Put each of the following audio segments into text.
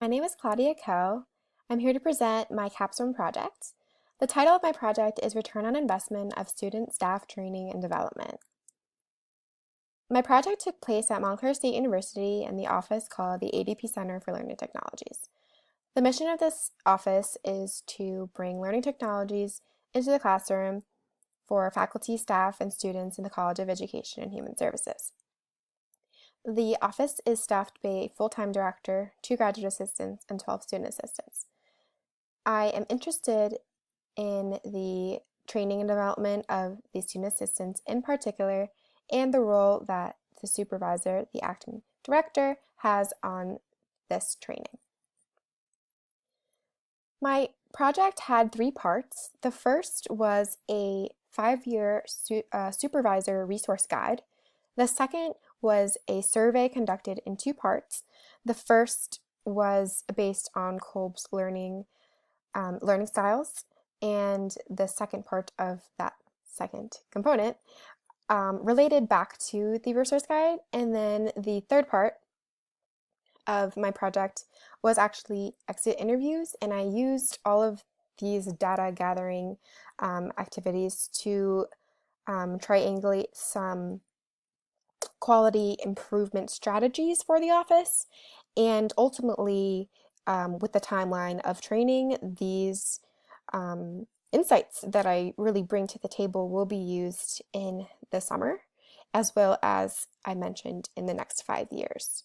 My name is Claudia Coe. I'm here to present my Capstone Project. The title of my project is Return on Investment of Student Staff Training and Development. My project took place at Montclair State University in the office called the ADP Center for Learning Technologies. The mission of this office is to bring learning technologies into the classroom for faculty, staff, and students in the College of Education and Human Services. The office is staffed by a full-time director, 2 graduate assistants, and 12 student assistants. I am interested in the training and development of the student assistants in particular, and the role that the supervisor, the acting director, has on this training. My project had 3 parts. The first was a 5-year supervisor resource guide. The second was a survey conducted in 2 parts. The first was based on Kolb's learning styles, and the second part of that second component related back to the resource guide. And then the third part of my project was actually exit interviews, and I used all of these data gathering activities to triangulate some quality improvement strategies for the office, and ultimately with the timeline of training, these insights that I really bring to the table will be used in the summer, as well as I mentioned in the next 5 years.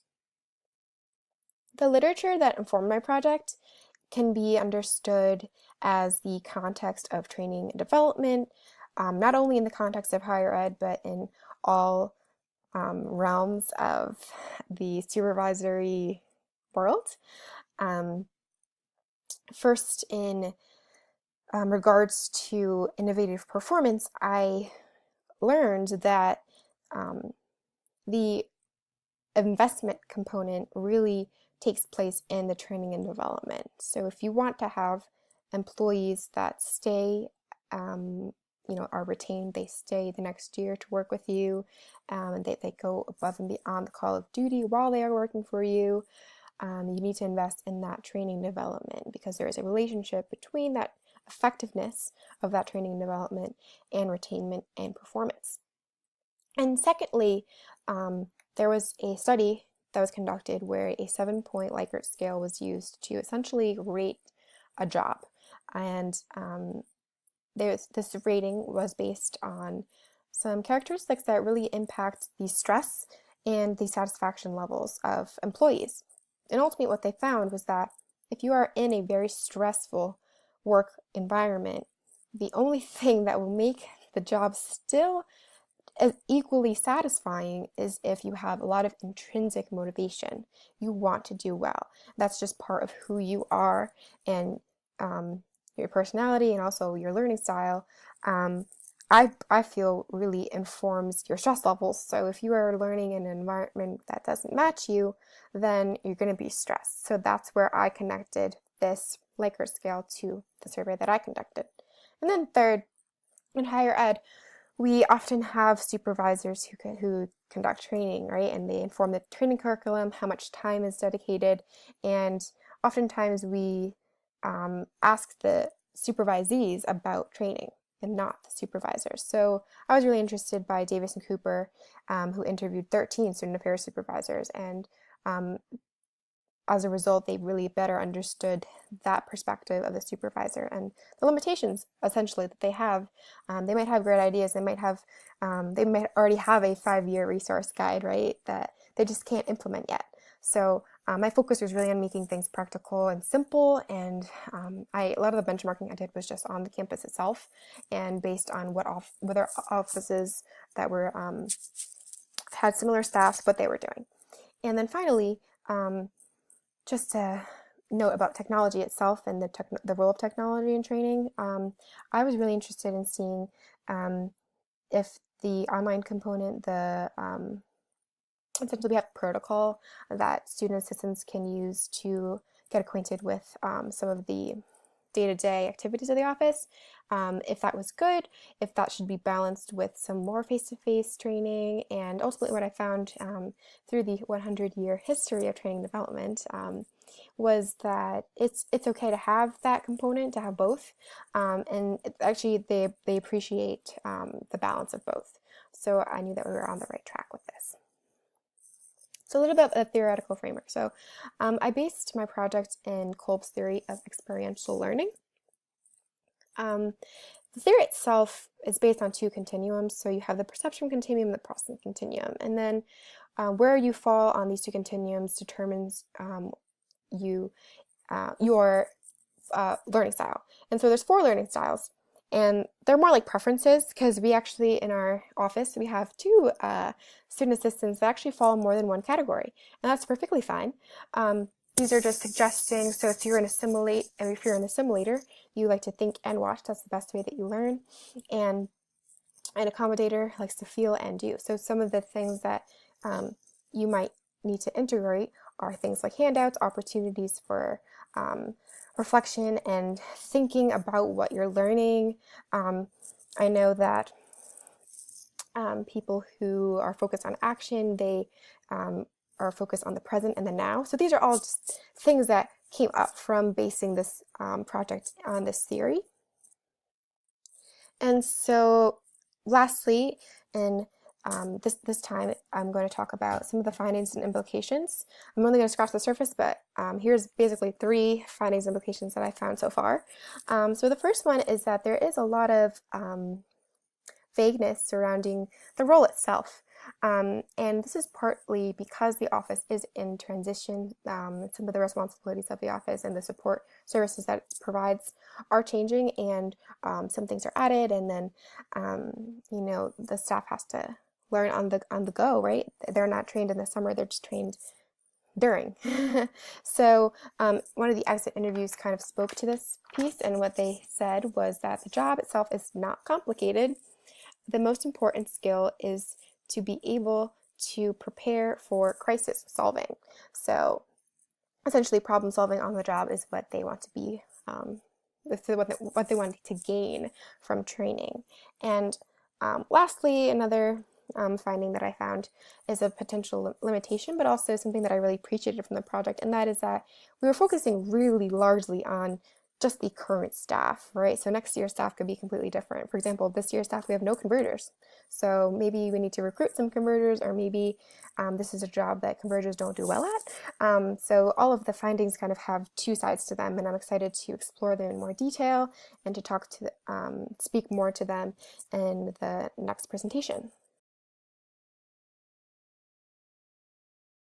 The literature that informed my project can be understood as the context of training and development, not only in the context of higher ed, but in all realms of the supervisory world. First, in regards to innovative performance, I learned that the investment component really takes place in the training and development. So if you want to have employees that stay, are retained, they stay the next year to work with you, and they go above and beyond the call of duty while they are working for you, you need to invest in that training development, because there is a relationship between that effectiveness of that training and development and retainment and performance. And secondly, there was a study that was conducted where a 7-point Likert scale was used to essentially rate a job. And this rating was based on some characteristics that really impact the stress and the satisfaction levels of employees. And ultimately what they found was that if you are in a very stressful work environment, the only thing that will make the job still as equally satisfying is if you have a lot of intrinsic motivation. You want to do well. That's just part of who you are, and your personality, and also your learning style. I feel really informs your stress levels. So if you are learning in an environment that doesn't match you, then you're going to be stressed. So that's where I connected this Likert scale to the survey that I conducted. And then third, in higher ed, we often have supervisors who conduct training, right? And they inform the training curriculum, how much time is dedicated, and oftentimes we ask the supervisees about training and not the supervisors. So I was really interested by Davis and Cooper, who interviewed 13 student affairs supervisors, and as a result, they really better understood that perspective of the supervisor and the limitations, essentially, that they have. They might have great ideas. They might already have a 5-year resource guide, right, that they just can't implement yet. So my focus was really on making things practical and simple, and a lot of the benchmarking I did was just on the campus itself, and based on whether offices that were had similar staffs, what they were doing. And then finally, just to note about technology itself and the role of technology in training, I was really interested in seeing if the online component, essentially we have a protocol that student assistants can use to get acquainted with some of the day-to-day activities of the office, if that was good, if that should be balanced with some more face-to-face training. And ultimately what I found through the 100-year history of training development was that it's okay to have that component, to have both, and actually they appreciate the balance of both. So I knew that we were on the right track with this. So a little bit of a theoretical framework. So I based my project in Kolb's theory of experiential learning. The theory itself is based on two continuums. So you have the perception continuum and the processing continuum. And then where you fall on these two continuums determines your learning style. And so there's 4 learning styles. And they're more like preferences because we actually, in our office, we have 2 student assistants that actually fall in more than one category. And that's perfectly fine. These are just suggesting, so if you're in the simulator, you like to think and watch. That's the best way that you learn. And an accommodator likes to feel and do. So some of the things that you might need to integrate are things like handouts, opportunities for reflection and thinking about what you're learning. I know that people who are focused on action, they are focused on the present and the now. So these are all just things that came up from basing this project on this theory. And so lastly, in this time, I'm going to talk about some of the findings and implications. I'm only going to scratch the surface, but here's basically 3 findings and implications that I found so far. So the first one is that there is a lot of vagueness surrounding the role itself. And this is partly because the office is in transition. Some of the responsibilities of the office and the support services that it provides are changing, and some things are added, and then the staff has to learn on the go, right? They're not trained in the summer, they're just trained during. So one of the exit interviews kind of spoke to this piece, and what they said was that the job itself is not complicated. The most important skill is to be able to prepare for crisis solving. So essentially problem solving on the job is what they want to be, what they want to gain from training. And lastly, another finding that I found is a potential limitation, but also something that I really appreciated from the project, and that is that we were focusing really largely on just the current staff, right? So next year's staff could be completely different. For example, this year's staff, we have no converters. So maybe we need to recruit some converters, or maybe this is a job that converters don't do well at. So all of the findings kind of have 2 sides to them, and I'm excited to explore them in more detail and to speak more to them in the next presentation.